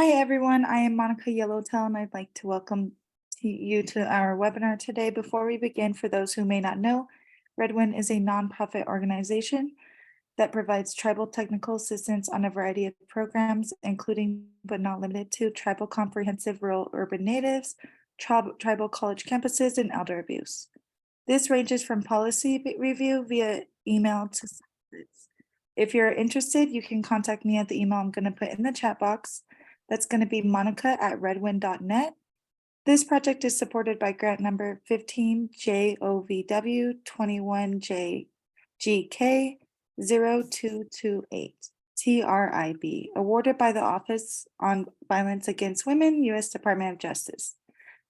Hi everyone, I am Monica Yellowtail and I'd like to welcome you to our webinar today. Before we begin, for those who may not know, Redwind is a nonprofit organization that provides tribal technical assistance on a variety of programs, including but not limited to tribal comprehensive rural urban natives, tribal college campuses, and elder abuse. This ranges from policy review via email to science. If you're interested, you can contact me at the email I'm going to put in the chat box. That's going to be monica@redwind.net. This project is supported by grant number 15JOVW 21JGK 0228 TRIB, awarded by the Office on Violence Against Women, U.S. Department of Justice.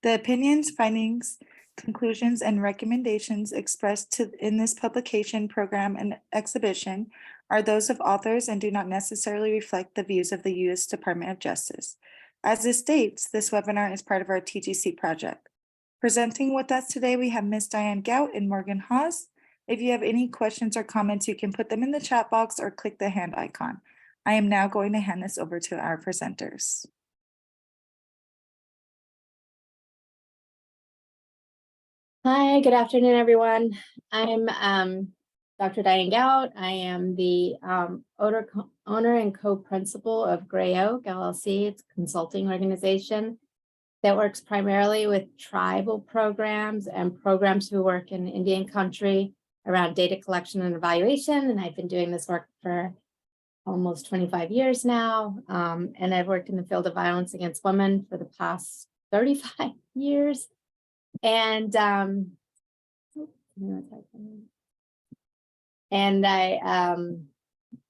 The opinions, findings, conclusions, and recommendations expressed in this publication, program, and exhibition are those of authors and do not necessarily reflect the views of the U.S. Department of Justice. As it states, this webinar is part of our TGC project. Presenting with us today, we have Ms. Diane Gout and Morgan Hawes. If you have any questions or comments, you can put them in the chat box or click the hand icon. I am now going to hand this over to our presenters. Hi, good afternoon, everyone. I'm Dr. Diane Gout. I am the owner and co-principal of Gray Oak LLC. It's a consulting organization that works primarily with tribal programs and programs who work in Indian country around data collection and evaluation. And I've been doing this work for almost 25 years now. And I've worked in the field of violence against women for the past 35 years. And I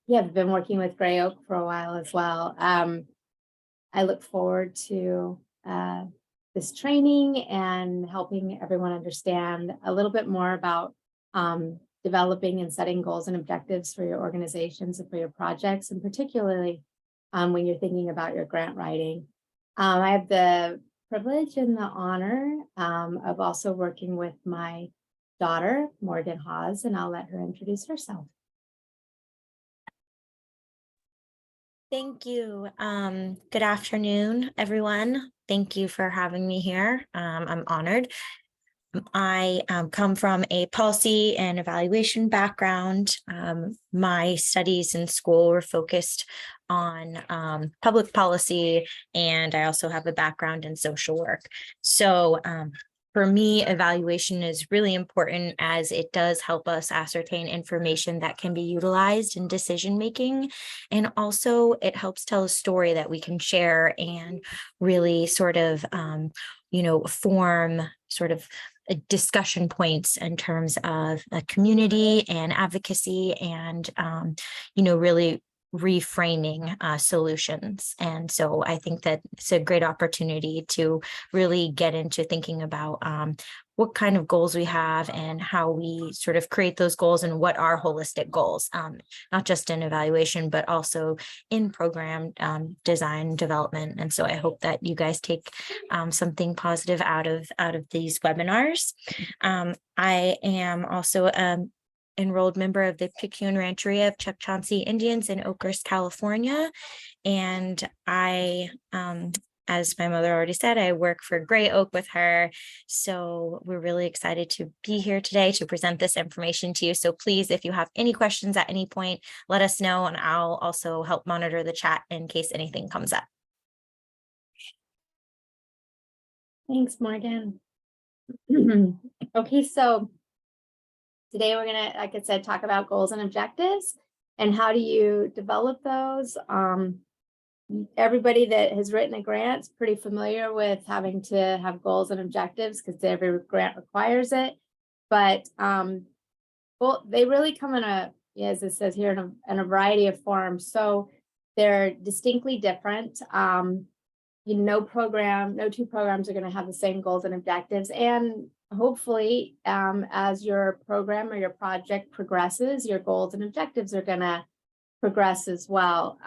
have been working with Gray Oak for a while as well. I look forward to this training and helping everyone understand a little bit more about developing and setting goals and objectives for your organizations and for your projects, and particularly when you're thinking about your grant writing. I have the privilege and the honor of also working with my daughter, Morgan Hawes, and I'll let her introduce herself. Thank you. Good afternoon, everyone. Thank you for having me here. I'm honored. I come from a policy and evaluation background. My studies in school were focused on public policy, and I also have a background in social work. So for me, evaluation is really important as it does help us ascertain information that can be utilized in decision making. And also it helps tell a story that we can share and really sort of, form sort of discussion points in terms of a community and advocacy and, really reframing solutions. And so I think that it's a great opportunity to really get into thinking about what kind of goals we have and how we sort of create those goals and what are holistic goals, not just in evaluation, but also in program design development. And so I hope that you guys take something positive out of these webinars. I am also enrolled member of the Picayune Rancheria of Chukchansi Indians in Oakhurst, California. And I, as my mother already said, I work for Gray Oak with her. So we're really excited to be here today to present this information to you. So please, if you have any questions at any point, let us know, and I'll also help monitor the chat in case anything comes up. Thanks, Morgan. Okay, so today we're gonna, like I said, talk about goals and objectives and how do you develop those. Everybody that has written a grant is pretty familiar with having to have goals and objectives because every grant requires it. But well, they really come in as it says here, in a variety of forms. So they're distinctly different. No two programs are going to have the same goals and objectives. And hopefully, as your program or your project progresses, your goals and objectives are going to progress as well.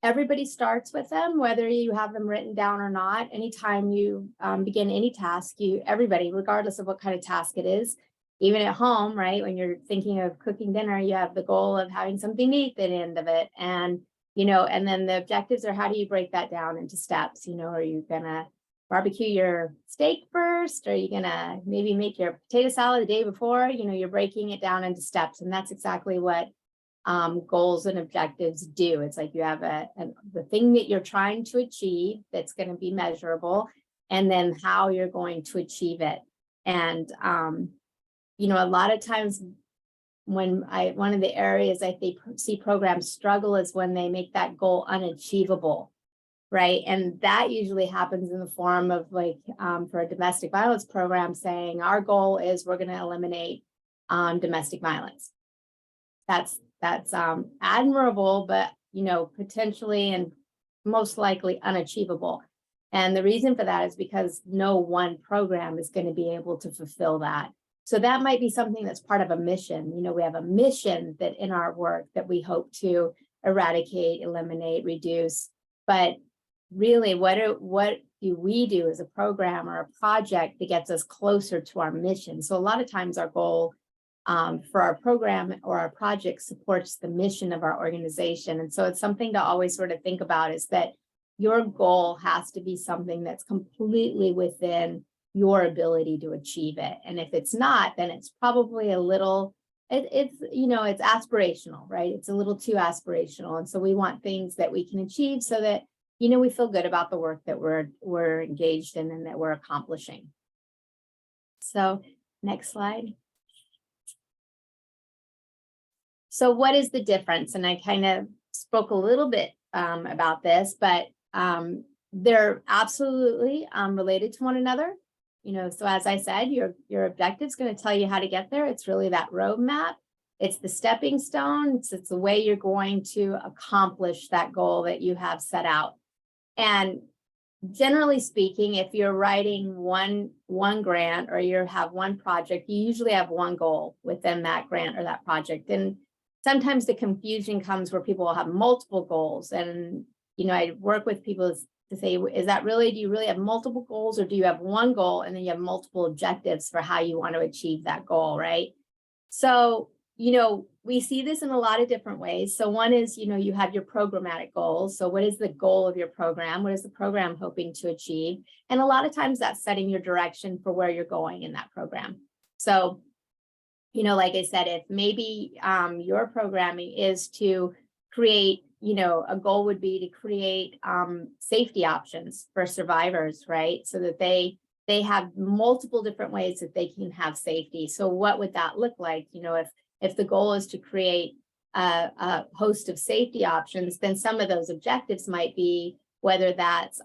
Everybody starts with them, whether you have them written down or not. Anytime you begin any task, everybody, regardless of what kind of task it is, even at home, right? When you're thinking of cooking dinner, you have the goal of having something to eat at the end of it. And and then the objectives are, how do you break that down into steps? Are you gonna barbecue your steak first? Are you gonna maybe make your potato salad the day before? You're breaking it down into steps, and that's exactly what goals and objectives do. It's like you have the thing that you're trying to achieve that's going to be measurable, and then how you're going to achieve it. And a lot of times one of the areas I think see programs struggle is when they make that goal unachievable, right? And that usually happens in the form of for a domestic violence program saying our goal is we're going to eliminate domestic violence. That's admirable, but potentially and most likely unachievable. And the reason for that is because no one program is going to be able to fulfill that. So that might be something that's part of a mission. We have a mission that in our work that we hope to eradicate, eliminate, reduce. But really, what do we do as a program or a project that gets us closer to our mission? So a lot of times our goal for our program or our project supports the mission of our organization. And so it's something to always sort of think about, is that your goal has to be something that's completely within your ability to achieve it. And if it's not, then it's probably a little, it's aspirational, right? It's a little too aspirational. And so we want things that we can achieve so that, we feel good about the work that we're engaged in and that we're accomplishing. So next slide. So what is the difference? And I kind of spoke a little bit about this, but they're absolutely related to one another. So as I said, your objective is going to tell you how to get there. It's really that roadmap. It's the stepping stone. It's the way you're going to accomplish that goal that you have set out. And generally speaking, if you're writing one grant or you have one project, you usually have one goal within that grant or that project. And sometimes the confusion comes where people will have multiple goals. And, I work with people to say, do you really have multiple goals, or do you have one goal and then you have multiple objectives for how you want to achieve that goal, right? So, we see this in a lot of different ways. So one is, you have your programmatic goals. So what is the goal of your program? What is the program hoping to achieve? And a lot of times that's setting your direction for where you're going in that program. So, like I said, if maybe your programming is to create, a goal would be to create safety options for survivors, right? So that they have multiple different ways that they can have safety. So what would that look like? If the goal is to create a host of safety options, then some of those objectives might be whether that's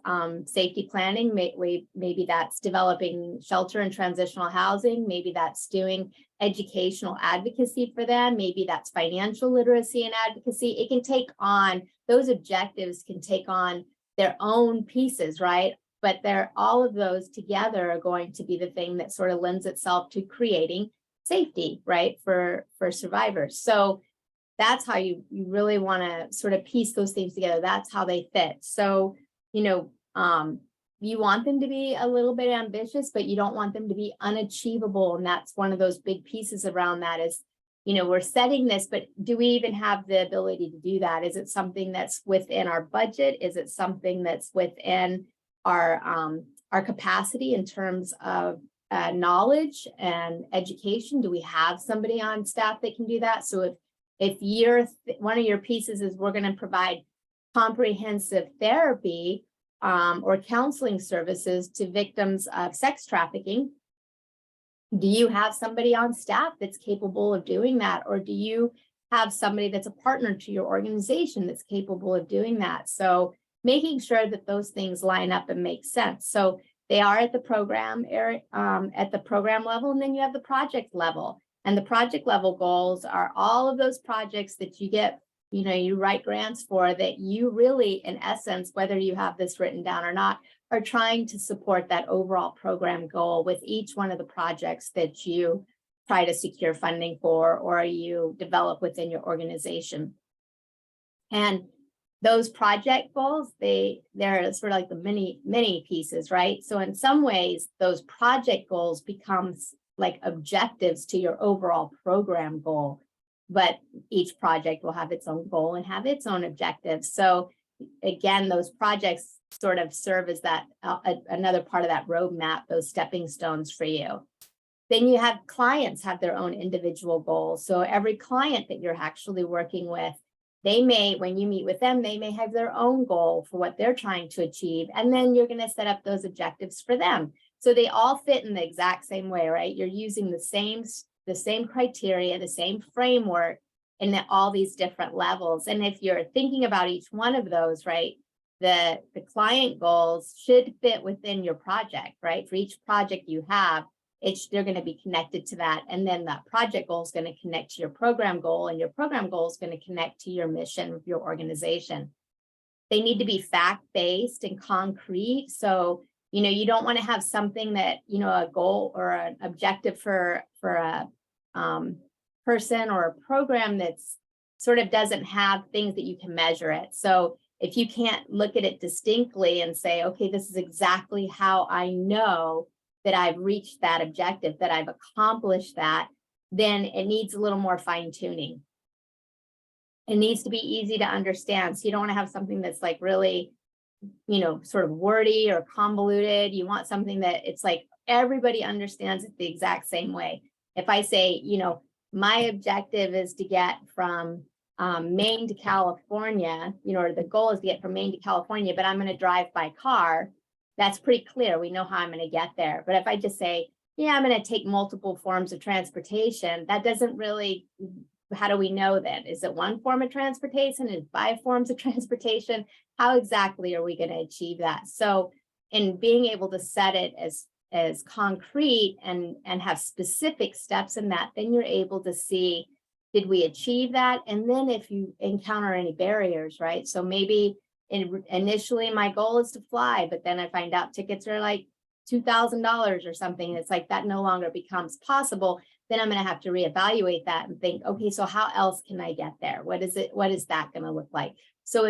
safety planning, maybe that's developing shelter and transitional housing, maybe that's doing educational advocacy for them, maybe that's financial literacy and advocacy. It can take on, those objectives can take on their own pieces, right? But all of those together are going to be the thing that sort of lends itself to creating safety, right, for survivors. So that's how you really want to sort of piece those things together. That's how they fit. So, you want them to be a little bit ambitious, but you don't want them to be unachievable. And that's one of those big pieces around that is, we're setting this, but do we even have the ability to do that? Is it something that's within our budget? Is it something that's within our capacity in terms of knowledge and education? Do we have somebody on staff that can do that? So if one of your pieces is we're going to provide comprehensive therapy or counseling services to victims of sex trafficking, do you have somebody on staff that's capable of doing that? Or do you have somebody that's a partner to your organization that's capable of doing that? So making sure that those things line up and make sense. So they are at the program level, and then you have the project level. And the project level goals are all of those projects that you get, you write grants for, that you really, in essence, whether you have this written down or not, are trying to support that overall program goal with each one of the projects that you try to secure funding for or you develop within your organization. And those project goals, they're sort of like the mini pieces, right? So in some ways, those project goals becomes like objectives to your overall program goal. but each project will have its own goal and have its own objectives. So again, those projects sort of serve as that another part of that roadmap, those stepping stones for you. Then you have clients have their own individual goals. So every client that you're actually working with, they may, when you meet with them, they may have their own goal for what they're trying to achieve. And then you're going to set up those objectives for them. So they all fit in the exact same way, right? You're using the same criteria, the same framework in all these different levels. And if you're thinking about each one of those, right, the client goals should fit within your project, right? For each project you have, they're going to be connected to that. And then that project goal is going to connect to your program goal, and your program goal is going to connect to your mission of your organization. They need to be fact-based and concrete. So, you don't want to have something that, a goal or an objective for a person or a program that's sort of doesn't have things that you can measure it. So if you can't look at it distinctly and say, okay, this is exactly how I know that I've reached that objective, that I've accomplished that, then it needs a little more fine tuning. It needs to be easy to understand. So you don't want to have something that's like really, sort of wordy or convoluted. You want something that it's like everybody understands it the exact same way. If I say, my objective is to get from Maine to California, or the goal is to get from Maine to California, but I'm going to drive by car, that's pretty clear. We know how I'm going to get there. But if I just say, yeah, I'm going to take multiple forms of transportation, that doesn't really, how do we know then? Is it one form of transportation? Is it 5 forms of transportation? How exactly are we going to achieve that? So in being able to set it as concrete and have specific steps in that, then you're able to see, did we achieve that? And then if you encounter any barriers, right? So maybe initially my goal is to fly, but then I find out tickets are like $2,000 or something. It's like that no longer becomes possible. Then I'm going to have to reevaluate that and think, okay, so how else can I get there? What is that going to look like? So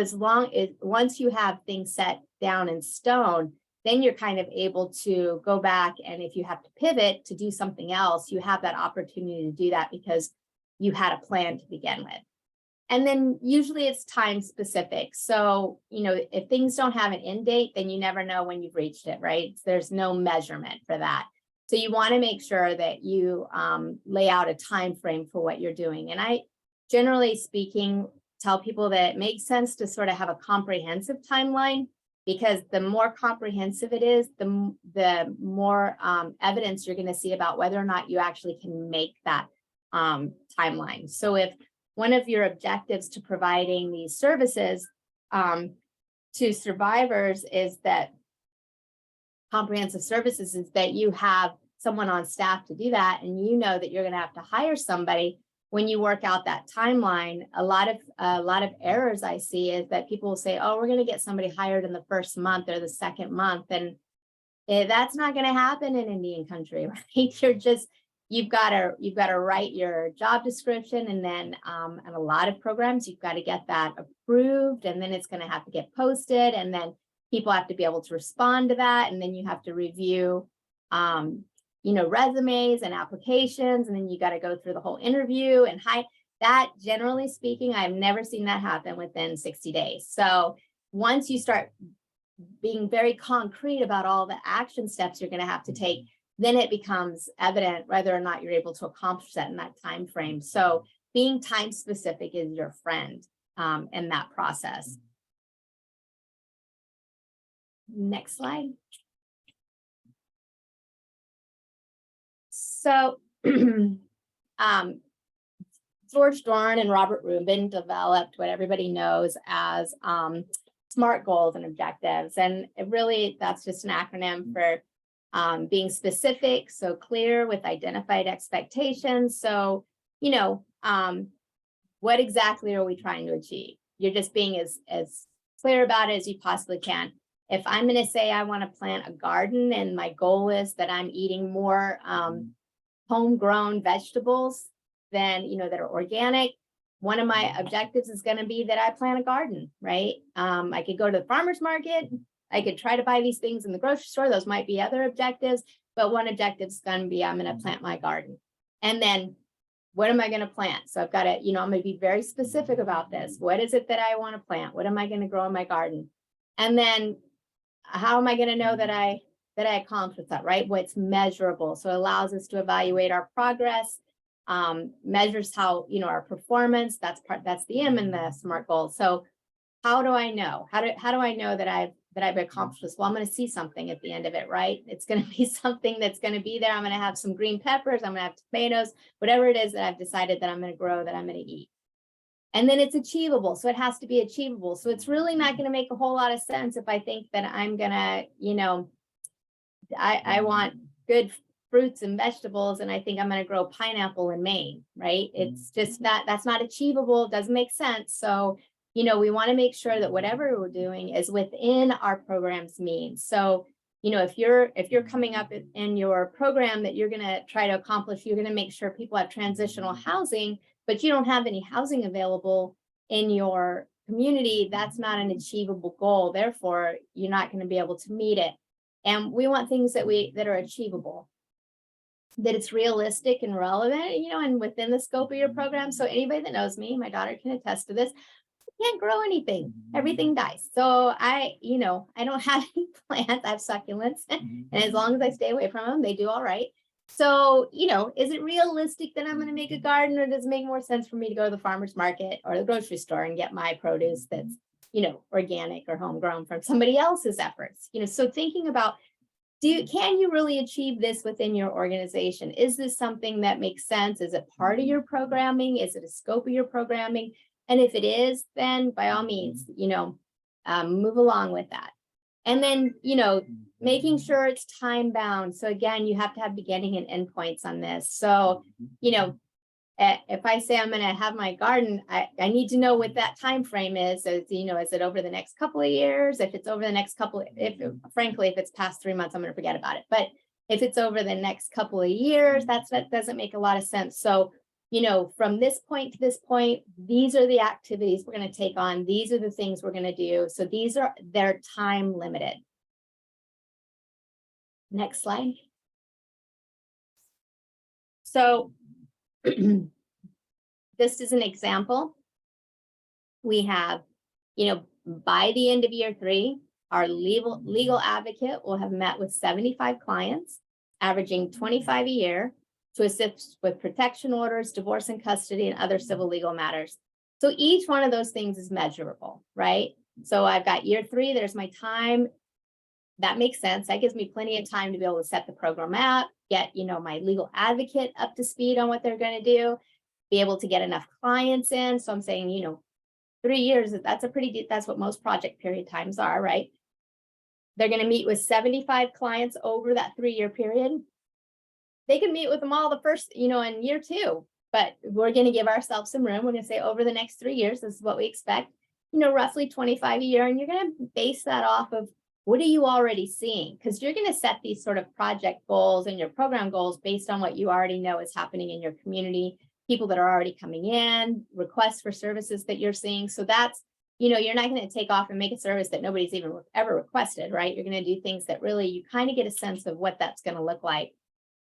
once you have things set down in stone, then you're kind of able to go back, and if you have to pivot to do something else, you have that opportunity to do that because you had a plan to begin with. And then usually it's time specific. So, if things don't have an end date, then you never know when you've reached it, right? There's no measurement for that. So you want to make sure that you lay out a time frame for what you're doing. And I, generally speaking, tell people that it makes sense to sort of have a comprehensive timeline, because the more comprehensive it is, the more evidence you're going to see about whether or not you actually can make that timeline. So if one of your objectives to providing these services to survivors is that comprehensive services is that you have someone on staff to do that, and you know that you're going to have to hire somebody. When you work out that timeline, a lot of errors I see is that people will say, oh, we're going to get somebody hired in the first month or the second month. And that's not going to happen in Indian country, right? You've got to write your job description, and then in a lot of programs, you've got to get that approved, and then it's going to have to get posted, and then people have to be able to respond to that, and then you have to review, resumes and applications, and then you got to go through the whole interview and that. Generally speaking, I've never seen that happen within 60 days. So once you start being very concrete about all the action steps you're going to have to take, then it becomes evident whether or not you're able to accomplish that in that time frame. So being time specific is your friend in that process. Next slide. So George Dorn and Robert Rubin developed what everybody knows as SMART goals and objectives. And that's just an acronym for being specific, so clear with identified expectations. So, what exactly are we trying to achieve? You're just being as clear about it as you possibly can. If I'm going to say I want to plant a garden and my goal is that I'm eating more homegrown vegetables than, that are organic, one of my objectives is going to be that I plant a garden, right? I could go to the farmer's market. I could try to buy these things in the grocery store. Those might be other objectives, but one objective is going to be I'm going to plant my garden. And then what am I going to plant? So I've got to, I'm going to be very specific about this. What is it that I want to plant? What am I going to grow in my garden? And then how am I going to know that I accomplished that, right? What's measurable. So it allows us to evaluate our progress, measures how, our performance. That's the M in the SMART goal. So how do I know? How do I know that I've accomplished this? Well, I'm going to see something at the end of it, right? It's going to be something that's going to be there. I'm going to have some green peppers. I'm going to have tomatoes, whatever it is that I've decided that I'm going to grow, that I'm going to eat. And then it's achievable. So it has to be achievable. So it's really not going to make a whole lot of sense if I think that I'm going to, I want good fruits and vegetables, and I think I'm going to grow pineapple in Maine, right? It's just that's not achievable. It doesn't make sense. So, we want to make sure that whatever we're doing is within our program's means. So, if you're coming up in your program that you're going to try to accomplish, you're going to make sure people have transitional housing, but you don't have any housing available in your community. That's not an achievable goal. Therefore, you're not going to be able to meet it. And we want things that are achievable, that it's realistic and relevant, and within the scope of your program. So anybody that knows me, my daughter can attest to this, I can't grow anything. Everything dies. So I don't have any plants. I have succulents. And as long as I stay away from them, they do all right. So, is it realistic that I'm going to make a garden, or does it make more sense for me to go to the farmer's market or the grocery store and get my produce that's organic or homegrown from somebody else's efforts? So thinking about, can you really achieve this within your organization? Is this something that makes sense? Is it part of your programming? Is it a scope of your programming? And if it is, then by all means, move along with that. And then, making sure it's time bound. So again, you have to have beginning and end points on this. So, if I say I'm going to have my garden, I need to know what that time frame is. So, is it over the next couple of years? If it's over the next couple, frankly, if it's past 3 months, I'm going to forget about it. But if it's over the next couple of years, that doesn't make a lot of sense. So, from this point to this point, these are the activities we're going to take on. These are the things we're going to do. So they're time limited. Next slide. So this is an example. We have, by the end of year 3, our legal advocate will have met with 75 clients, averaging 25 a year, to assist with protection orders, divorce and custody, and other civil legal matters. So each one of those things is measurable, right? So I've got year 3, there's my time. That makes sense. That gives me plenty of time to be able to set the program up, get, my legal advocate up to speed on what they're going to do, be able to get enough clients in. So I'm saying, 3 years, that's what most project period times are, right? They're going to meet with 75 clients over that 3-year period. They can meet with them all the first, in year 2, but we're going to give ourselves some room. We're going to say over the next 3 years, this is what we expect, roughly 25 a year. And you're going to base that off of what are you already seeing? Because you're going to set these sort of project goals and your program goals based on what you already know is happening in your community, people that are already coming in, requests for services that you're seeing. So that's, you're not going to take off and make a service that nobody's even ever requested, right? You're going to do things that really you kind of get a sense of what that's going to look like.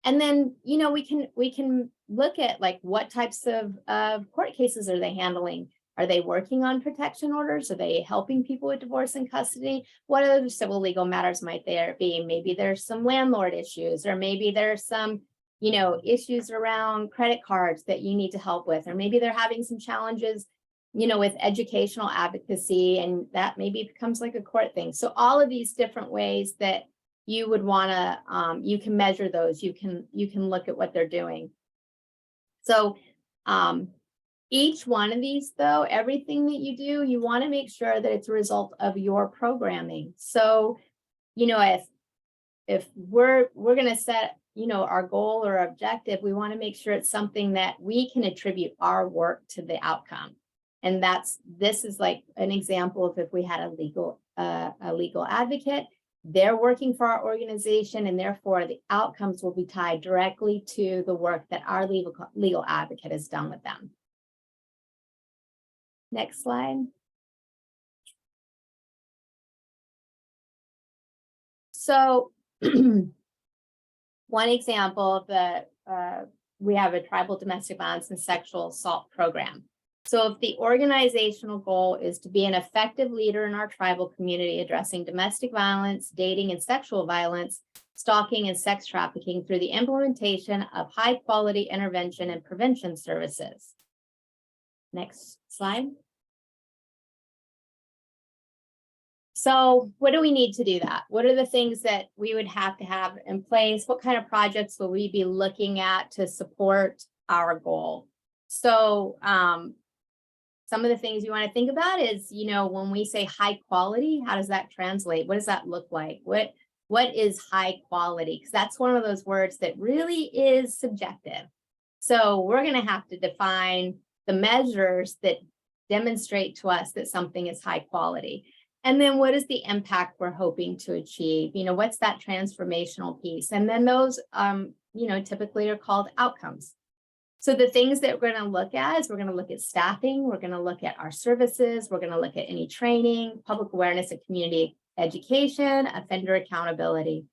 And then, we can look at like what types of court cases are they handling? Are they working on protection orders? Are they helping people with divorce and custody? What other civil legal matters might there be? Maybe there's some landlord issues, or maybe there's some, issues around credit cards that you need to help with, or maybe they're having some challenges, with educational advocacy, and that maybe becomes like a court thing. So all of these different ways that you would want to, you can measure those, you can look at what they're doing. So each one of these, though, everything that you do, you want to make sure that it's a result of your programming. So, if we're going to set, our goal or objective, we want to make sure it's something that we can attribute our work to the outcome. And this is like an example of if we had a legal advocate. They're working for our organization, and therefore the outcomes will be tied directly to the work that our legal advocate has done with them. Next slide. So one example of the we have a tribal domestic violence and sexual assault program. So if the organizational goal is to be an effective leader in our tribal community addressing domestic violence, dating and sexual violence, stalking and sex trafficking through the implementation of high quality intervention and prevention services. Next slide. So what do we need to do that? What are the things that we would have to have in place? What kind of projects will we be looking at to support our goal? So some of the things you want to think about is, you know, when we say high quality, how does that translate? What does that look like? What is high quality? Because that's one of those words that really is subjective. So we're going to have to define the measures that demonstrate to us that something is high quality. And then what is the impact we're hoping to achieve? You know, what's that transformational piece? And then those, you know, typically are called outcomes. So the things that we're going to look at is we're going to look at staffing, we're going to look at our services, we're going to look at any training, public awareness and community education, offender accountability,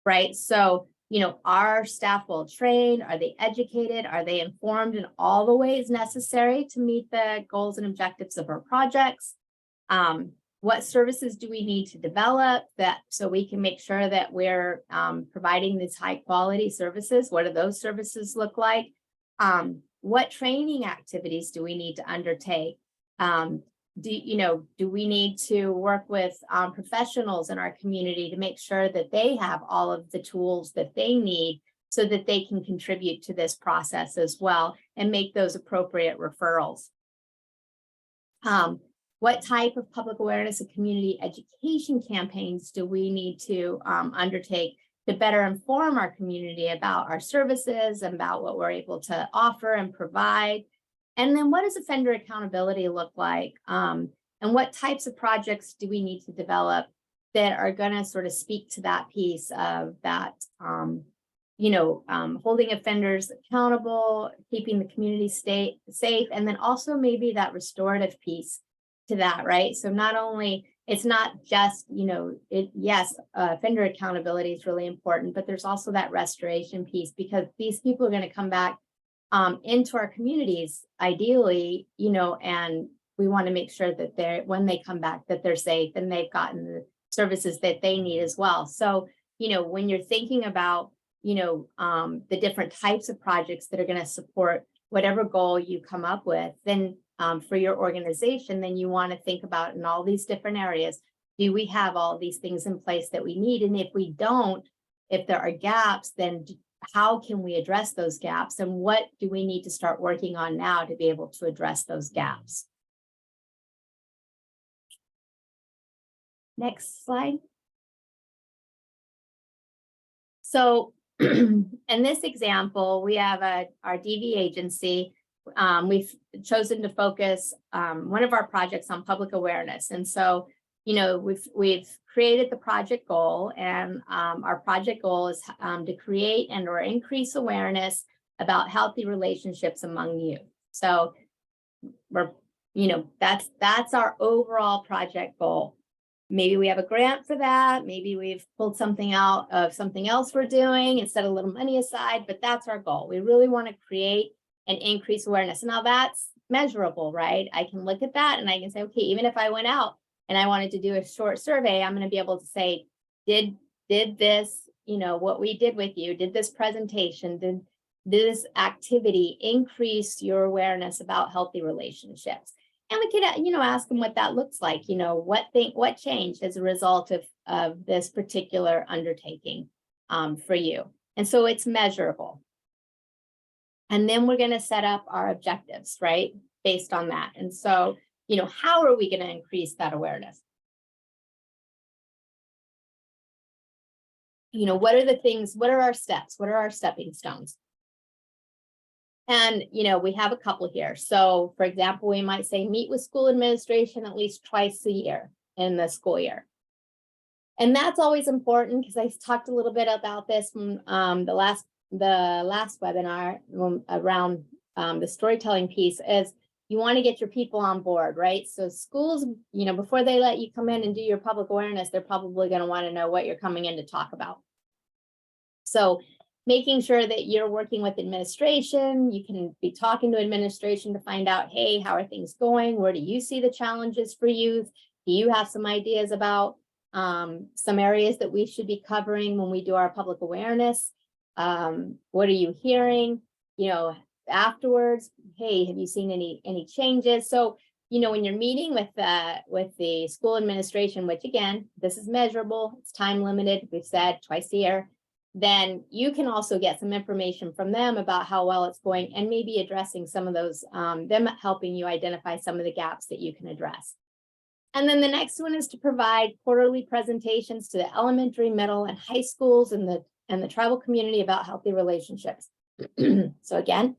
right? So, you know, are staff well trained? Are they educated? Are they informed in all the ways necessary to meet the goals and objectives of our projects? What services do we need to develop that so we can make sure that we're providing these high quality services? What do those services look like? What training activities do we need to undertake? Do we need to work with professionals in our community to make sure that they have all of the tools that they need so that they can contribute to this process as well and make those appropriate referrals? What type of public awareness and community education campaigns do we need to undertake to better inform our community about our services and about what we're able to offer and provide? And then what does offender accountability look like? And what types of projects do we need to develop that are going to sort of speak to that piece of that, holding offenders accountable, keeping the community safe, and then also maybe that restorative piece to that, right? So not only, it's not just, offender accountability is really important, but there's also that restoration piece because these people are going to come back into our communities, ideally, and we want to make sure that when they come back, that they're safe and they've gotten the services that they need as well. So, when you're thinking about, the different types of projects that are going to support whatever goal you come up with, then for your organization, then you want to think about in all these different areas, do we have all these things in place that we need? And if we don't, if there are gaps, then how can we address those gaps? And what do we need to start working on now to be able to address those gaps? Next slide. So in this example, we have our DV agency. We've chosen to focus one of our projects on public awareness. And so, we've created the project goal, and our project goal is to create and or increase awareness about healthy relationships among youth. So we're, that's our overall project goal. Maybe we have a grant for that. Maybe we've pulled something out of something else we're doing and set a little money aside, but that's our goal. We really want to create and increase awareness. Now that's measurable, right? I can look at that and I can say, okay, even if I went out and I wanted to do a short survey, I'm going to be able to say, did this, what we did with you, did this presentation, did this activity increase your awareness about healthy relationships? And we could, ask them what that looks like, what changed as a result of this particular undertaking for you. And so it's measurable. And then we're going to set up our objectives, right, based on that. And so, how are we going to increase that awareness? What are the things, what are our steps? What are our stepping stones? And, we have a couple here. So, for example, we might say meet with school administration at least twice a year in the school year. And that's always important because I talked a little bit about this from the last webinar around the storytelling piece is you want to get your people on board, right? So schools, before they let you come in and do your public awareness, they're probably going to want to know what you're coming in to talk about. So making sure that you're working with administration. You can be talking to administration to find out, hey, how are things going? Where do you see the challenges for youth? Do you have some ideas about some areas that we should be covering when we do our public awareness? What are you hearing? You know, afterwards, hey, have you seen any changes? So, you know, when you're meeting with the school administration, which again, this is measurable, it's time limited, we've said twice a year, then you can also get some information from them about how well it's going and maybe addressing some of those, them helping you identify some of the gaps that you can address. And then the next one is to provide quarterly presentations to the elementary, middle, and high schools and the tribal community about healthy relationships. So again,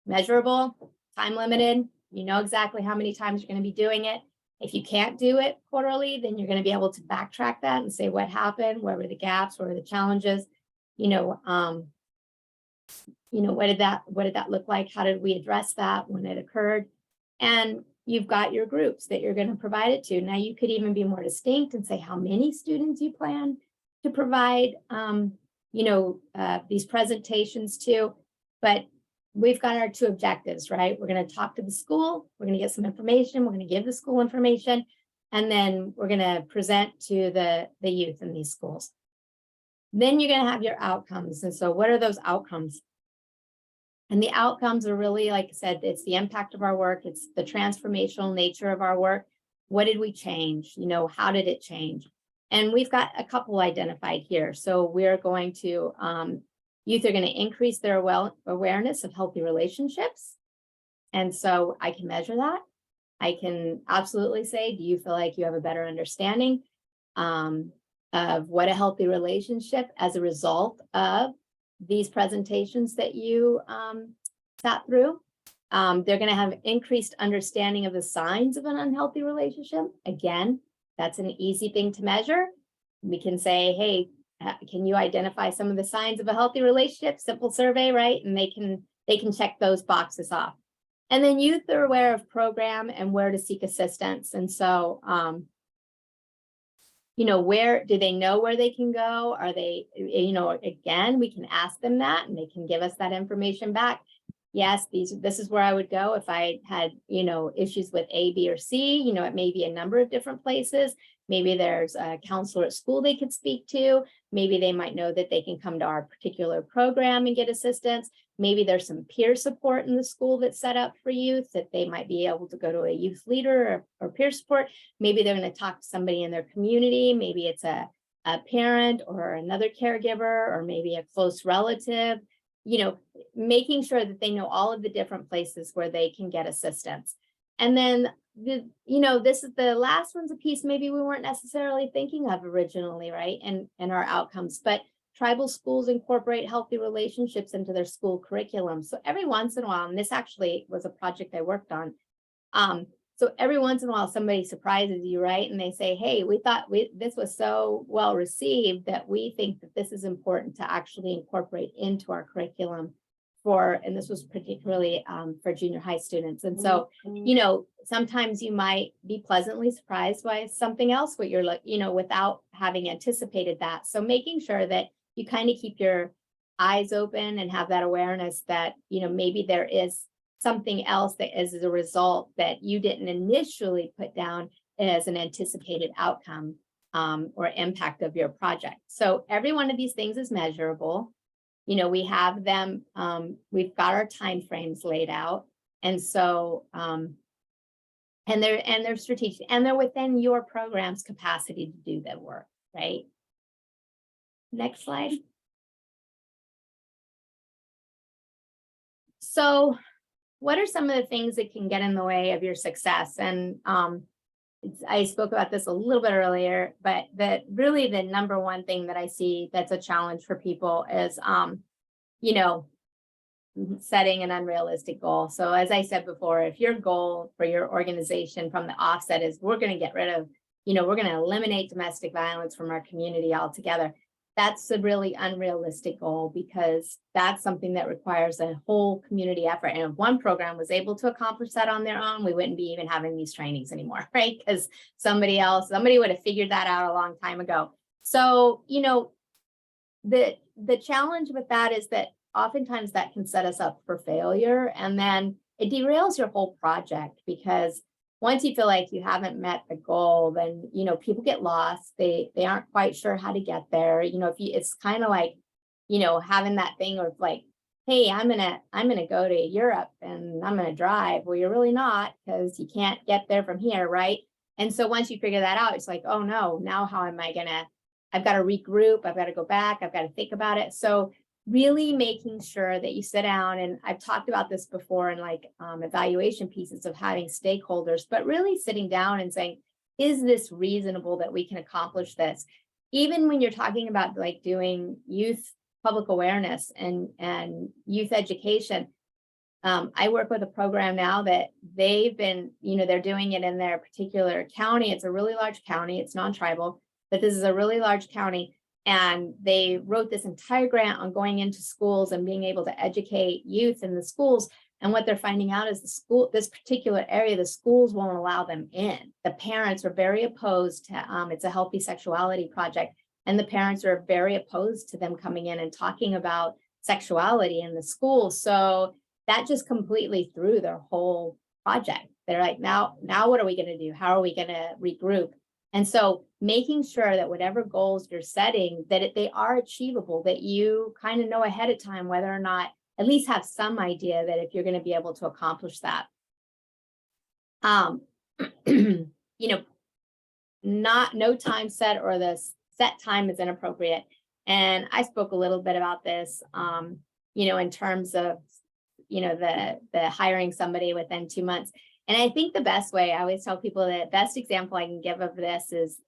measurable, time limited, you know exactly how many times you're going to be doing it. If you can't do it quarterly, then you're going to be able to backtrack that and say what happened, where were the gaps, where were the challenges, what did that look like? How did we address that when it occurred? And you've got your groups that you're going to provide it to. Now you could even be more distinct and say how many students you plan to provide, these presentations to, but we've got our two objectives, right? We're going to talk to the school, we're going to get some information, we're going to give the school information, and then we're going to present to the youth in these schools. Then you're going to have your outcomes. And so what are those outcomes? And the outcomes are really, like I said, it's the impact of our work, it's the transformational nature of our work. What did we change? How did it change? And we've got a couple identified here. So we're going to, youth are going to increase their awareness of healthy relationships. And so I can measure that. I can absolutely say, do you feel like you have a better understanding of what a healthy relationship as a result of these presentations that you sat through? They're going to have increased understanding of the signs of an unhealthy relationship. Again, that's an easy thing to measure. We can say, hey, can you identify some of the signs of a healthy relationship? Simple survey, right? And they can check those boxes off. And then youth are aware of program and where to seek assistance. And so, where do they know where they can go? Are they, again, we can ask them that and they can give us that information back. Yes, this is where I would go if I had, issues with A, B, or C. It may be a number of different places. Maybe there's a counselor at school they could speak to. Maybe they might know that they can come to our particular program and get assistance. Maybe there's some peer support in the school that's set up for youth that they might be able to go to a youth leader or peer support. Maybe they're going to talk to somebody in their community. Maybe it's a parent or another caregiver, or maybe a close relative. Making sure that they know all of the different places where they can get assistance. And then, this is the last one's a piece maybe we weren't necessarily thinking of originally, right? And our outcomes, but tribal schools incorporate healthy relationships into their school curriculum. So every once in a while, and this actually was a project I worked on. So every once in a while, somebody surprises you, right? And they say, hey, we thought this was so well received that we think that this is important to actually incorporate into our curriculum and this was particularly for junior high students. And so, sometimes you might be pleasantly surprised by something else, what you're like, without having anticipated that. So making sure that you kind of keep your eyes open and have that awareness that, maybe there is something else that is as a result that you didn't initially put down as an anticipated outcome or impact of your project. So every one of these things is measurable. We have them, we've got our timeframes laid out. And so, and they're strategic and they're within your program's capacity to do that work, right? Next slide. So what are some of the things that can get in the way of your success? And I spoke about this a little bit earlier, but really the number one thing that I see that's a challenge for people is, setting an unrealistic goal. So as I said before, if your goal for your organization from the offset is we're going to get rid of, we're going to eliminate domestic violence from our community altogether, that's a really unrealistic goal because that's something that requires a whole community effort. And if one program was able to accomplish that on their own, we wouldn't be even having these trainings anymore, right? Because somebody would have figured that out a long time ago. So, the the challenge with that is that oftentimes that can set us up for failure, and then it derails your whole project, because once you feel like you haven't met the goal, then, you know, people get lost. They aren't quite sure how to get there. You know, if you, it's kind of like, you know, having that thing of like, hey, I'm gonna go to Europe and I'm gonna drive. Well, you're really not, because you can't get there from here, right? And so once you figure that out, it's like, oh no, now how am I gonna, I've got to regroup, I've got to go back, I've got to think about it. So really making sure that you sit down, and I've talked about this before in like evaluation pieces of having stakeholders, but really sitting down and saying, is this reasonable that we can accomplish this? Even when you're talking about like doing youth public awareness and youth education. I work with a program now that they've been, you know, they're doing it in their particular county. It's a really large county. It's non-tribal, but this is a really large county. And they wrote this entire grant on going into schools and being able to educate youth in the schools. And what they're finding out is the school, this particular area, the schools won't allow them in. The parents are very opposed to, it's a healthy sexuality project. And the parents are very opposed to them coming in and talking about sexuality in the school. So that just completely threw their whole project. They're like, now what are we going to do? How are we going to regroup? And so making sure that whatever goals you're setting, that they are achievable, that you kind of know ahead of time whether or not, at least have some idea that if you're going to be able to accomplish that. You know, no time set, or the set time is inappropriate. And I spoke a little bit about this, you know, in terms of, you know, the hiring somebody within 2 months. And I think the best way, I always tell people, the best example I can give of this is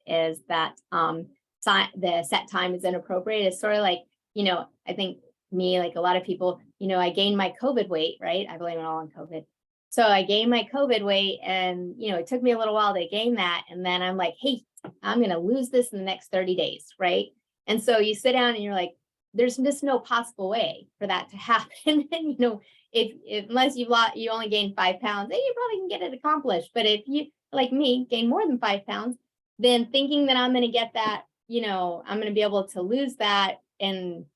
that the set time is inappropriate. It's sort of like, you know, I think me, like a lot of people, you know, I gained my COVID weight, right? I blame it all on COVID. So I gained my COVID weight, and, you know, it took me a little while to gain that. And then I'm like, hey, I'm going to lose this in the next 30 days, right? And so you sit down and you're like, there's just no possible way for that to happen. And, you know, if unless you only gain 5 pounds, then you probably can get it accomplished. But if you, like me, gain more than 5 pounds, then thinking that I'm going to get that, you know, I'm going to be able to lose that in,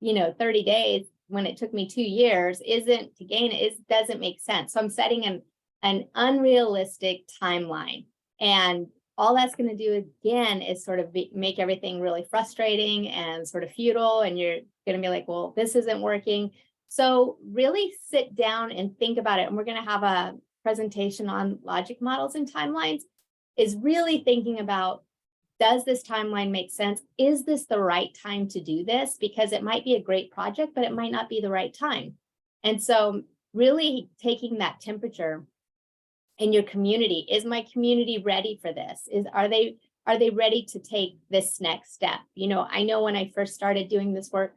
you know, 30 days when it took me 2 years isn't to gain it. It doesn't make sense. So I'm setting an unrealistic timeline, and all that's going to do again is sort of make everything really frustrating and sort of futile. And you're going to be like, well, this isn't working. So really sit down and think about it. And we're going to have a presentation on logic models and timelines, is really thinking about, does this timeline make sense? Is this the right time to do this? Because it might be a great project, but it might not be the right time. And so really taking that temperature in your community. Is my community ready for this? Are they ready to take this next step? You know, I know when I first started doing this work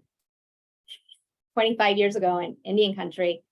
25 years ago in Indian country,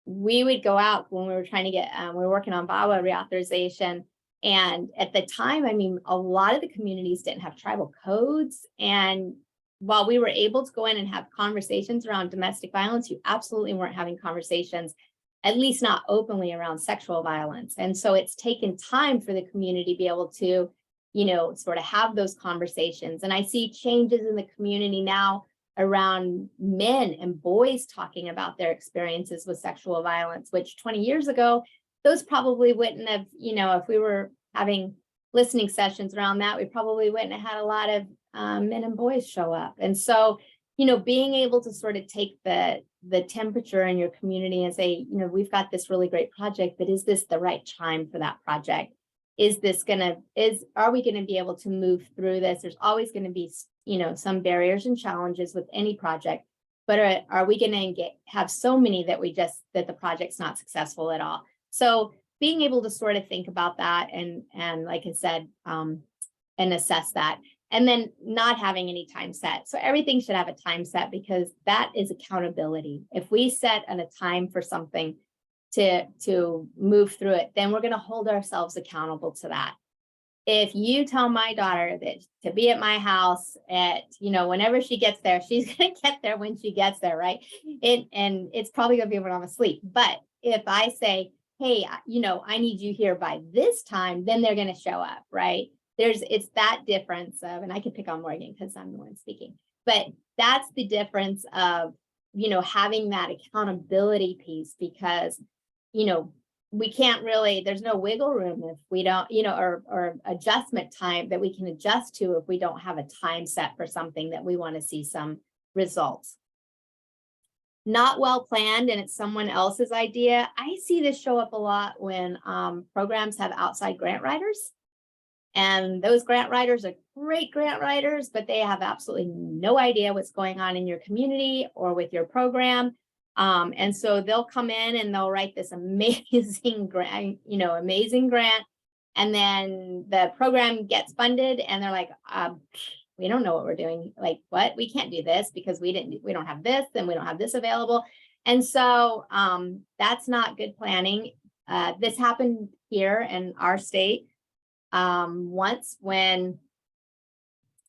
we would go out when we were trying to get, we were working on VAWA reauthorization. And at the time, I mean, a lot of the communities didn't have tribal codes. And while we were able to go in and have conversations around domestic violence, you absolutely weren't having conversations, at least not openly, around sexual violence. And so it's taken time for the community to be able to, you know, sort of have those conversations. And I see changes in the community now around men and boys talking about their experiences with sexual violence, which 20 years ago, those probably wouldn't have, you know, if we were having listening sessions around that, we probably wouldn't have had a lot of men and boys show up. And so, you know, being able to sort of take the temperature in your community and say, you know, we've got this really great project, but is this the right time for that project? Are we going to be able to move through this? There's always going to be, you know, some barriers and challenges with any project, but are we going to have so many that the project's not successful at all? So being able to sort of think about that and like I said, and assess that, and then not having any time set. So everything should have a time set, because that is accountability. If we set a time for something to move through it, then we're going to hold ourselves accountable to that. If you tell my daughter that to be at my house at, you know, whenever she gets there, she's going to get there when she gets there, right? And it's probably going to be when I'm asleep. But if I say, hey, you know, I need you here by this time, then they're going to show up, right? It's that difference of, and I can pick on Morgan because I'm the one speaking, But that's the difference of, having that accountability piece, because, we can't really, there's no wiggle room if we don't, or adjustment time that we can adjust to if we don't have a time set for something that we want to see some results. Not well planned and it's someone else's idea. I see this show up a lot when programs have outside grant writers. And those grant writers are great grant writers, but they have absolutely no idea what's going on in your community or with your program. And so they'll come in and they'll write this amazing grant, amazing grant. And then the program gets funded and they're like, we don't know what we're doing. Like, what? We can't do this because we don't have this and we don't have this available. And so that's not good planning. This happened here in our state once when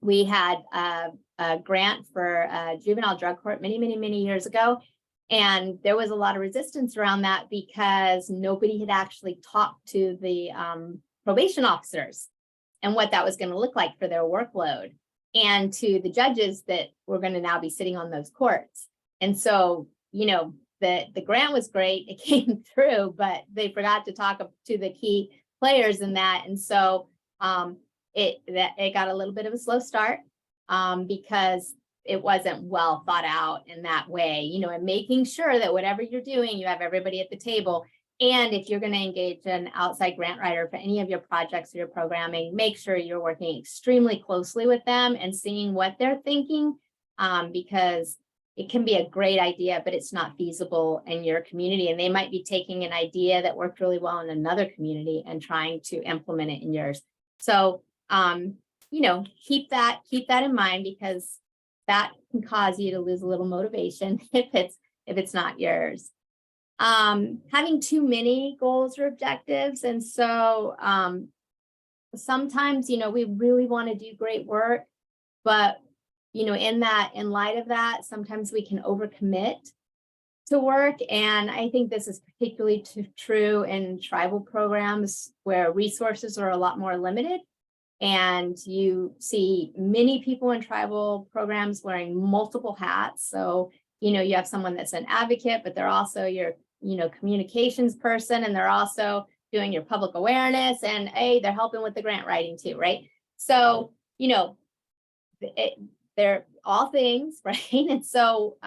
we had a grant for a juvenile drug court many years ago. And there was a lot of resistance around that because nobody had actually talked to the probation officers and what that was going to look like for their workload, and to the judges that were going to now be sitting on those courts. And so, the grant was great, it came through, but they forgot to talk to the key players in that. And so it got a little bit of a slow start because it wasn't well thought out in that way, and making sure that whatever you're doing, you have everybody at the table. And if you're going to engage an outside grant writer for any of your projects or your programming, make sure you're working extremely closely with them and seeing what they're thinking, because it can be a great idea, but it's not feasible in your community. And they might be taking an idea that worked really well in another community and trying to implement it in yours. So, keep that in mind, because that can cause you to lose a little motivation if it's not yours. Having too many goals or objectives. And so sometimes, we really want to do great work, but, in light of that, sometimes we can overcommit to work. And I think this is particularly true in tribal programs where resources are a lot more limited. And you see many people in tribal programs wearing multiple hats. So, you have someone that's an advocate, but they're also your communications person, and they're also doing your public awareness, and they're helping with the grant writing too, right? So, they're all things, right? And so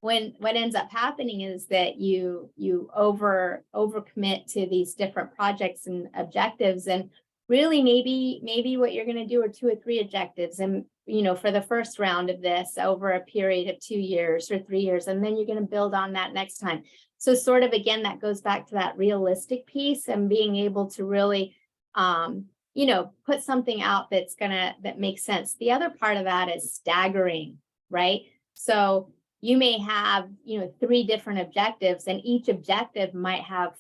what ends up happening is that you overcommit to these different projects and objectives, and really maybe what you're going to do are 2 or 3 objectives, and for the first round of this over a period of 2 years or 3 years, and then you're going to build on that next time. So sort of, again, that goes back to that realistic piece and being able to really, put something out that makes sense. The other part of that is staggering, right? So you may have, 3 different objectives, and each objective might have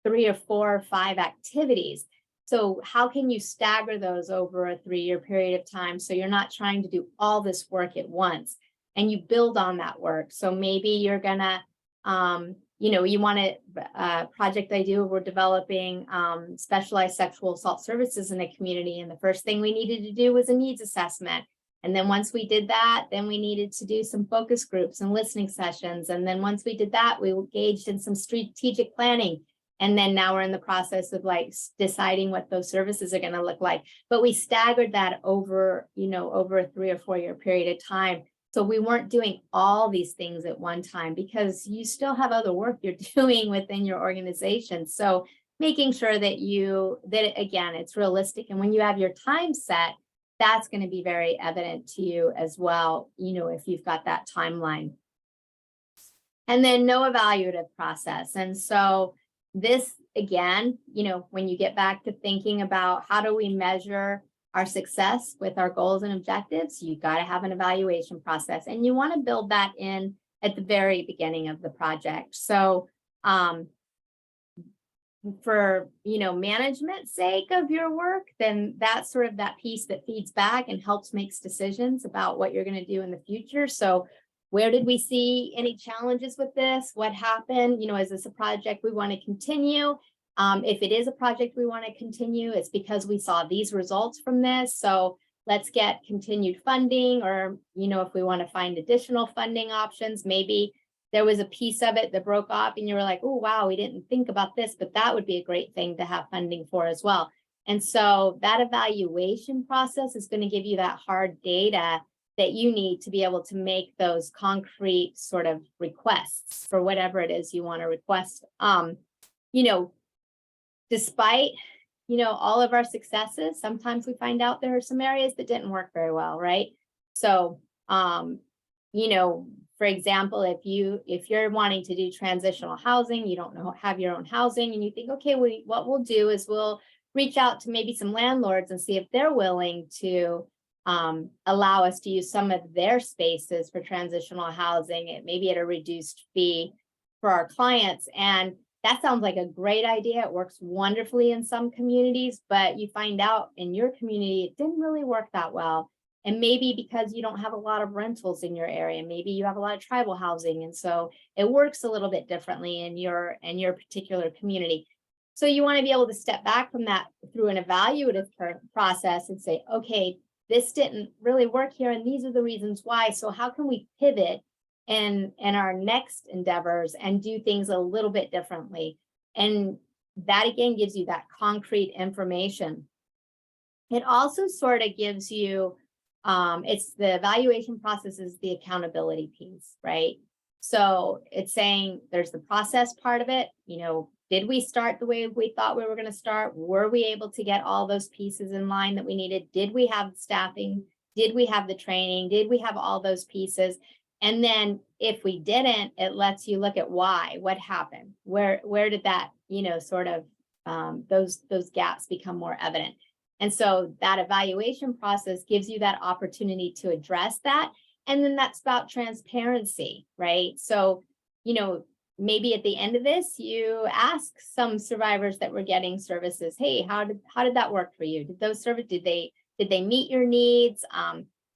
3 or 4 or 5 activities. So how can you stagger those over a 3-year period of time so you're not trying to do all this work at once, and you build on that work? So maybe you're gonna, you want a project I do, we're developing specialized sexual assault services in the community. And the first thing we needed to do was a needs assessment. And then once we did that, then we needed to do some focus groups and listening sessions. And then once we did that, we engaged in some strategic planning. And then now we're in the process of deciding what those services are going to look like. But we staggered that over a 3 or 4 year period of time. So we weren't doing all these things at one time, because you still have other work you're doing within your organization. So making sure that again, it's realistic. And when you have your time set, that's going to be very evident to you as well, if you've got that timeline. And then no evaluative process. And so this, again, when you get back to thinking about how do we measure our success with our goals and objectives, you got to have an evaluation process, and you want to build that in at the very beginning of the project. So for management's sake of your work, then that's sort of that piece that feeds back and helps makes decisions about what you're going to do in the future. So where did we see any challenges with this? What happened? Is this a project we want to continue? If it is a project we want to continue, it's because we saw these results from this. So let's get continued funding, or, if we want to find additional funding options, maybe there was a piece of it that broke off and you were like, oh, wow, we didn't think about this, but that would be a great thing to have funding for as well. And so that evaluation process is going to give you that hard data that you need to be able to make those concrete sort of requests for whatever it is you want to request. Despite, all of our successes, sometimes we find out there are some areas that didn't work very well, right? So, for example, if you're wanting to do transitional housing, you don't have your own housing, and you think, okay, what we'll do is we'll reach out to maybe some landlords and see if they're willing to allow us to use some of their spaces for transitional housing, maybe at a reduced fee for our clients. And that sounds like a great idea. It works wonderfully in some communities, but you find out in your community, it didn't really work that well. And maybe because you don't have a lot of rentals in your area, maybe you have a lot of tribal housing. And so it works a little bit differently in your particular community. So you want to be able to step back from that through an evaluative process and say, okay, this didn't really work here, and these are the reasons why. So how can we pivot in our next endeavors and do things a little bit differently? And that again gives you that concrete information. It also sort of gives you, it's the evaluation process is the accountability piece, right? So it's saying there's the process part of it. Did we start the way we thought we were going to start? Were we able to get all those pieces in line that we needed? Did we have the staffing? Did we have the training? Did we have all those pieces? And then if we didn't, it lets you look at why, what happened, where did that, sort of those gaps become more evident. And so that evaluation process gives you that opportunity to address that. And then that's about transparency, right? So, maybe at the end of this, you ask some survivors that were getting services, hey, how did that work for you? Did those services, did they meet your needs?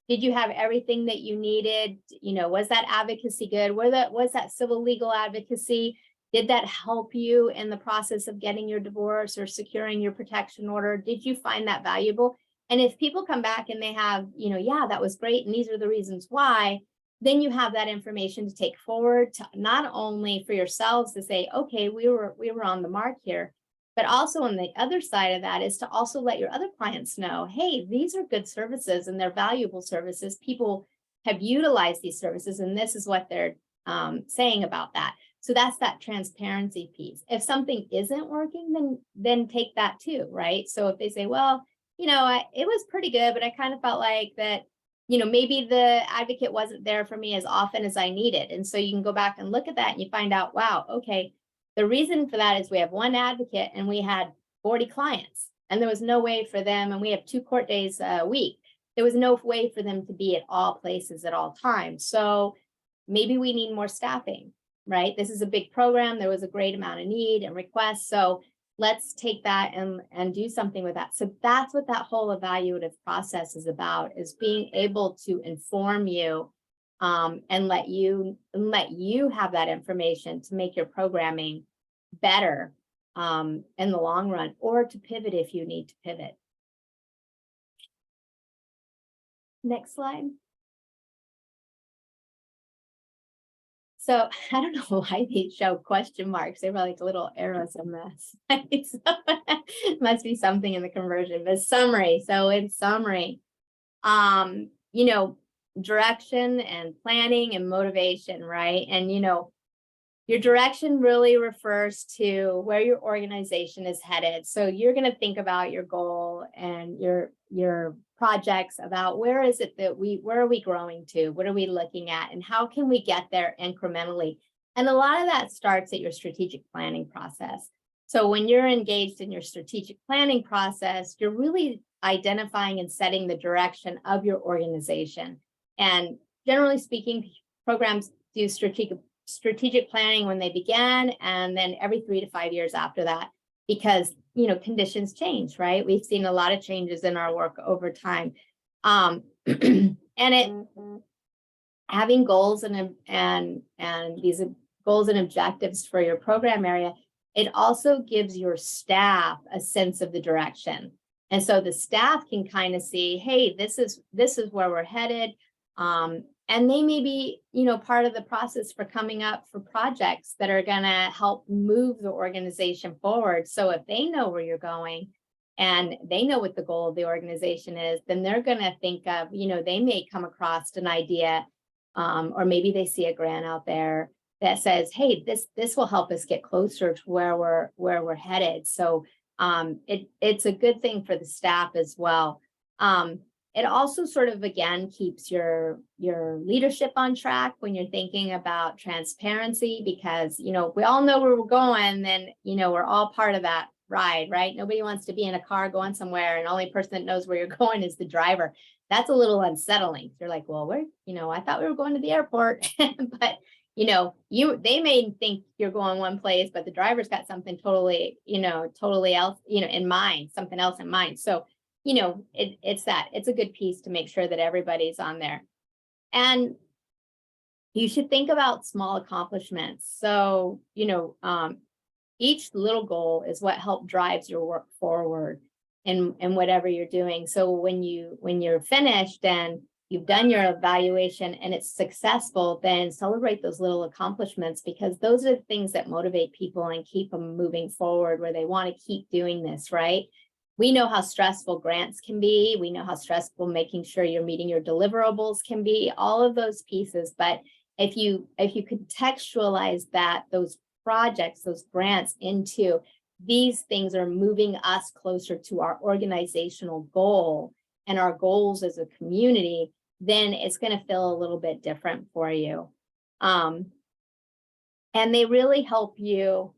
Did you have everything that you needed? Was that advocacy good? Was that civil legal advocacy? Did that help you in the process of getting your divorce or securing your protection order? Did you find that valuable? And if people come back and they have, yeah, that was great, and these are the reasons why, then you have that information to take forward, to not only for yourselves to say, okay, we were on the mark here, but also on the other side of that is to also let your other clients know, hey, these are good services and they're valuable services. People have utilized these services, and this is what they're saying about that. So that's that transparency piece. If something isn't working, then take that too, right? So if they say, well, it was pretty good, but I kind of felt like that, maybe the advocate wasn't there for me as often as I needed. And so you can go back and look at that and you find out, wow, okay, the reason for that is we have one advocate and we had 40 clients, and there was no way for them, and we have 2 court days a week. There was no way for them to be at all places at all times. So maybe we need more staffing, right? This is a big program. There was a great amount of need and requests. So let's take that and do something with that. So that's what that whole evaluative process is about, is being able to inform you and let you have that information to make your programming better in the long run, or to pivot if you need to pivot. Next slide. So I don't know why they show question marks. They were like little arrows on this. So must be something in the conversion, but summary. So in summary, direction and planning and motivation, right? And, your direction really refers to where your organization is headed. So you're going to think about your goal and your projects about where is it that where are we growing to? What are we looking at? And how can we get there incrementally? And a lot of that starts at your strategic planning process. So when you're engaged in your strategic planning process, you're really identifying and setting the direction of your organization. And generally speaking, programs do strategic planning when they began, and then every 3 to 5 years after that, because conditions change, right? We've seen a lot of changes in our work over time. And having goals and these goals and objectives for your program area, it also gives your staff a sense of the direction. And so the staff can kind of see, hey, this is where we're headed. And they may be, part of the process for coming up for projects that are going to help move the organization forward. So if they know where you're going and they know what the goal of the organization is, then they're going to think of, they may come across an idea, or maybe they see a grant out there that says, hey, this will help us get closer to where we're headed. So it's a good thing for the staff as well. It also sort of, again, keeps your leadership on track when you're thinking about transparency, because, we all know where we're going, then, we're all part of that ride, right? Nobody wants to be in a car going somewhere and the only person that knows where you're going is the driver. That's a little unsettling. You're like, well, I thought we were going to the airport, but they may think you're going one place, but the driver's got something totally else, in mind, something else in mind. So, it's a good piece to make sure that everybody's on there. And you should think about small accomplishments. So, each little goal is what help drives your work forward in whatever you're doing. So when you're finished and you've done your evaluation and it's successful, then celebrate those little accomplishments, because those are the things that motivate people and keep them moving forward, where they want to keep doing this, right? We know how stressful grants can be. We know how stressful making sure you're meeting your deliverables can be, all of those pieces. But if you contextualize those projects, those grants into these things are moving us closer to our organizational goal and our goals as a community, then it's going to feel a little bit different for you. And they really help you,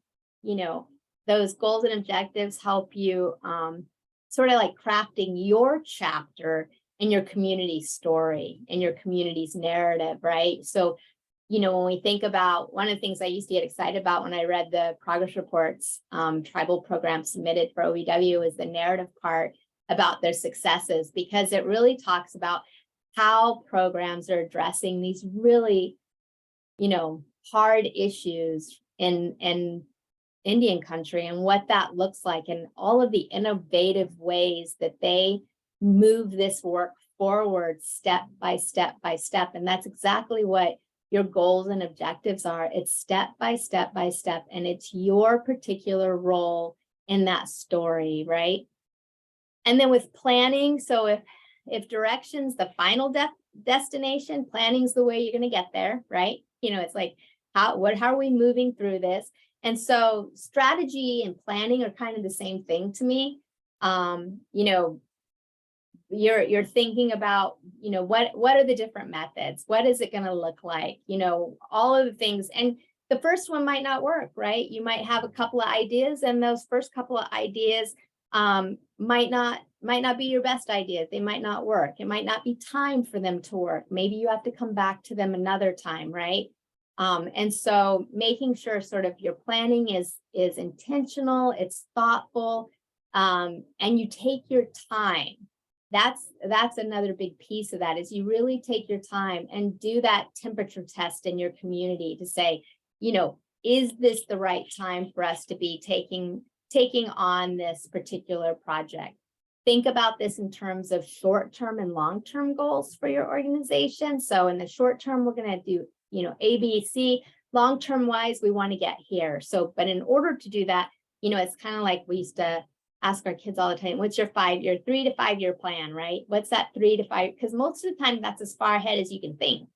those goals and objectives help you sort of like crafting your chapter in your community story, in your community's narrative, right? So, when we think about, one of the things I used to get excited about when I read the progress reports, tribal programs submitted for OEW, is the narrative part about their successes, because it really talks about how programs are addressing these really, hard issues in Indian country, and what that looks like, and all of the innovative ways that they move this work forward step by step by step. And that's exactly what your goals and objectives are. It's step by step by step, and it's your particular role in that story, right? And then with planning, so if direction's the final destination, planning's the way you're going to get there, right? It's like, how are we moving through this? And so strategy and planning are kind of the same thing to me. You're thinking about, what are the different methods? What is it going to look like? All of the things. And the first one might not work, right? You might have a couple of ideas, and those first couple of ideas might not be your best ideas. They might not work. It might not be time for them to work. Maybe you have to come back to them another time, right? And so making sure sort of your planning is intentional, it's thoughtful, and you take your time. That's another big piece of that, is you really take your time and do that temperature test in your community to say, is this the right time for us to be taking on this particular project? Think about this in terms of short-term and long-term goals for your organization. So in the short term, we're going to do, A, B, C. Long-term wise, we want to get here. So, but in order to do that, it's kind of like we used to ask our kids all the time, what's your 3 to 5 year plan, right? What's that 3 to 5? Because most of the time that's as far ahead as you can think,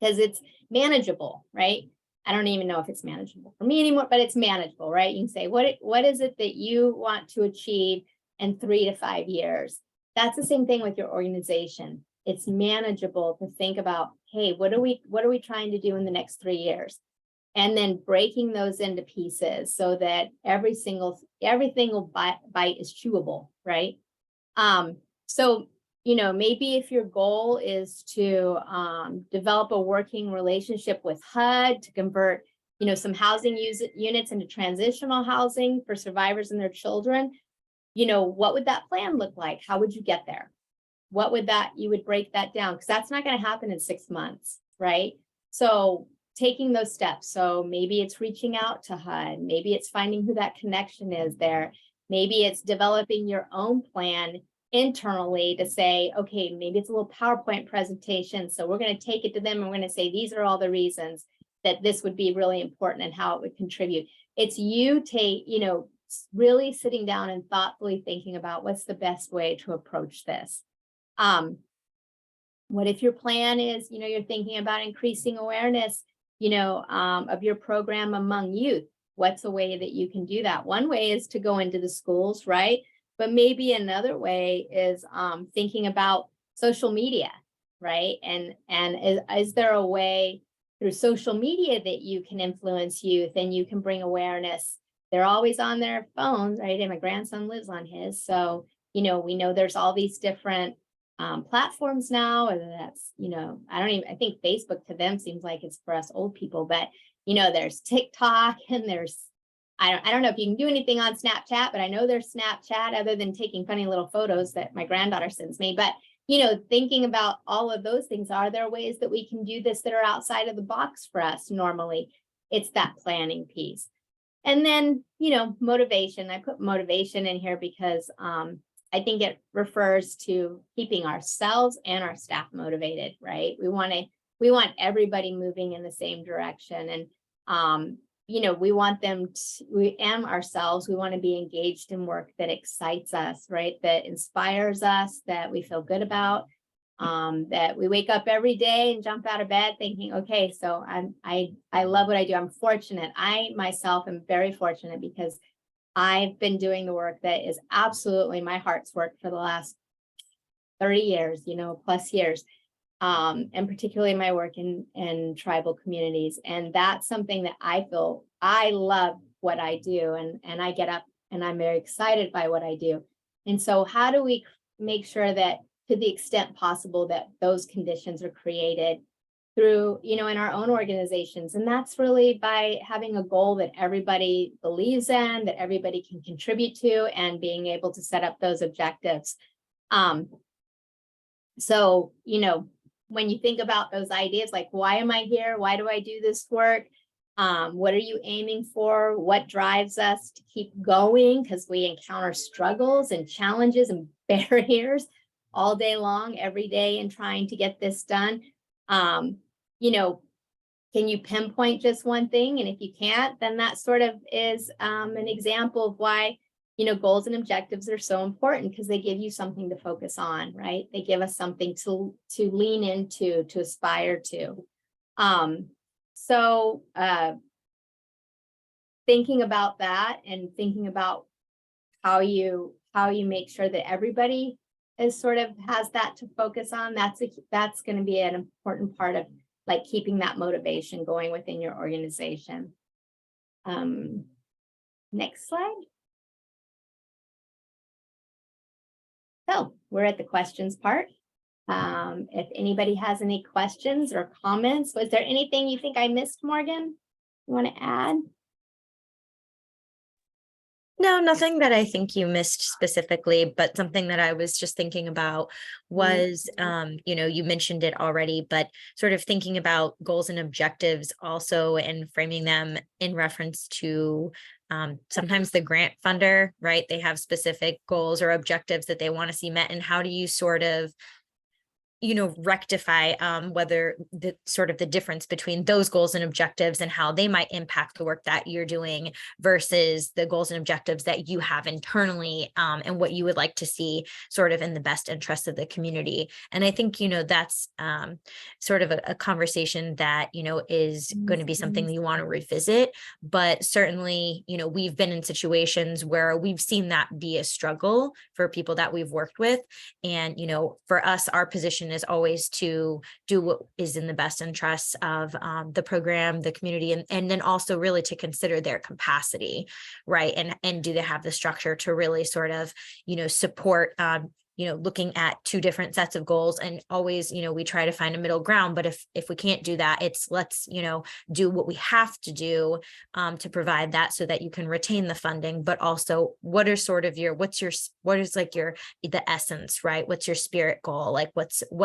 because it's manageable, right? I don't even know if it's manageable for me anymore, but it's manageable, right? You can say, what is it that you want to achieve in 3 to 5 years? That's the same thing with your organization. It's manageable to think about, hey, what are we trying to do in the next 3 years? And then breaking those into pieces so that every single bite is chewable, right? So, maybe if your goal is to develop a working relationship with HUD to convert, some housing units into transitional housing for survivors and their children, what would that plan look like? How would you get there? You would break that down, because that's not going to happen in 6 months, right? So taking those steps. So maybe it's reaching out to HUD, maybe it's finding who that connection is there. Maybe it's developing your own plan internally to say, okay, maybe it's a little PowerPoint presentation. So we're going to take it to them and we're going to say, these are all the reasons that this would be really important and how it would contribute. It's you really sitting down and thoughtfully thinking about what's the best way to approach this. What if your plan is, you're thinking about increasing awareness, of your program among youth? What's a way that you can do that? One way is to go into the schools, right? But maybe another way is thinking about social media, right? And is there a way through social media that you can influence youth and you can bring awareness? They're always on their phones, right? And my grandson lives on his. So, we know there's all these different platforms now, whether that's, I think Facebook to them seems like it's for us old people, but there's TikTok and there's, I don't know if you can do anything on Snapchat, but I know there's Snapchat other than taking funny little photos that my granddaughter sends me. But, thinking about all of those things, are there ways that we can do this that are outside of the box for us normally? It's that planning piece. And then, motivation. I put motivation in here because I think it refers to keeping ourselves and our staff motivated, right? We want everybody moving in the same direction. And, we want them we ourselves, we want to be engaged in work that excites us, right? That inspires us, that we feel good about, that we wake up every day and jump out of bed thinking, okay, so I love what I do. I'm fortunate. I myself am very fortunate because I've been doing the work that is absolutely my heart's work for the last 30 years, plus years. And particularly my work in tribal communities. And that's something that I feel I love what I do. And I get up and I'm very excited by what I do. And so how do we make sure that to the extent possible that those conditions are created through, in our own organizations? And that's really by having a goal that everybody believes in, that everybody can contribute to, and being able to set up those objectives. So, when you think about those ideas, like, why am I here? Why do I do this work? What are you aiming for? What drives us to keep going? Because we encounter struggles and challenges and barriers all day long, every day, in trying to get this done. Can you pinpoint just one thing? And if you can't, then that sort of is an example of why goals and objectives are so important, because they give you something to focus on, right? They give us something to lean into, to aspire to. So thinking about that and thinking about how you make sure that everybody is sort of has that to focus on, that's going to be an important part of like keeping that motivation going within your organization. Next slide. So we're at the questions part. If anybody has any questions or comments, was there anything you think I missed, Morgan? You want to add? No, nothing that I think you missed specifically, but something that I was just thinking about was, you mentioned it already, but sort of thinking about goals and objectives also and framing them in reference to sometimes the grant funder, right? They have specific goals or objectives that they want to see met. And how do you sort of rectify whether the sort of the difference between those goals and objectives and how they might impact the work that you're doing versus the goals and objectives that you have internally, and what you would like to see sort of in the best interest of the community. And I think, that's sort of a conversation that, is going to be something that you want to revisit. But certainly, we've been in situations where we've seen that be a struggle for people that we've worked with. And, for us, our position is always to do what is in the best interests of the program, the community, and then also really to consider their capacity, right? And do they have the structure to really sort of, support looking at two different sets of goals, and always, we try to find a middle ground. But if we can't do that, it's let's, do what we have to do to provide that so that you can retain the funding, but also what are sort of what is like the essence, right? What's your spirit goal? Like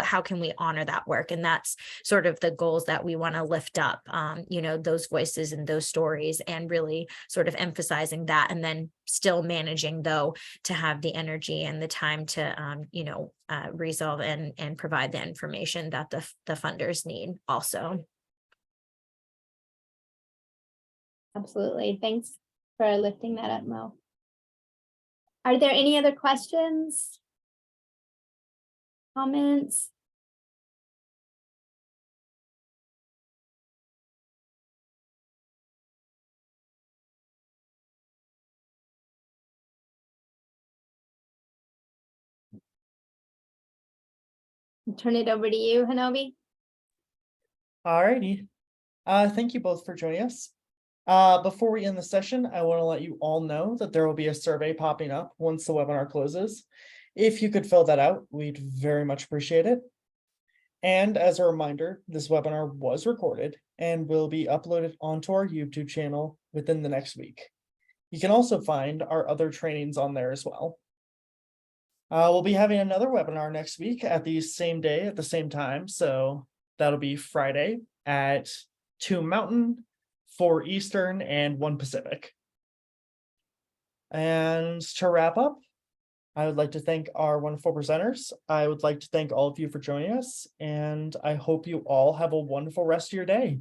how can we honor that work? And that's sort of the goals that we want to lift up, those voices and those stories, and really sort of emphasizing that, and then still managing though to have the energy and the time to resolve and provide the information that the funders need also. Absolutely. Thanks for lifting that up, Mo. Are there any other questions? Comments? I'll turn it over to you, Hanobi. Alrighty. Thank you both for joining us. Before we end the session, I want to let you all know that there will be a survey popping up once the webinar closes. If you could fill that out, we'd very much appreciate it. And as a reminder, this webinar was recorded and will be uploaded onto our YouTube channel within the next week. You can also find our other trainings on there as well. We'll be having another webinar next week at the same day at the same time. So that'll be Friday at 2 Mountain, 4 Eastern, and 1 Pacific. And to wrap up, I would like to thank our wonderful presenters. I would like to thank all of you for joining us, and I hope you all have a wonderful rest of your day.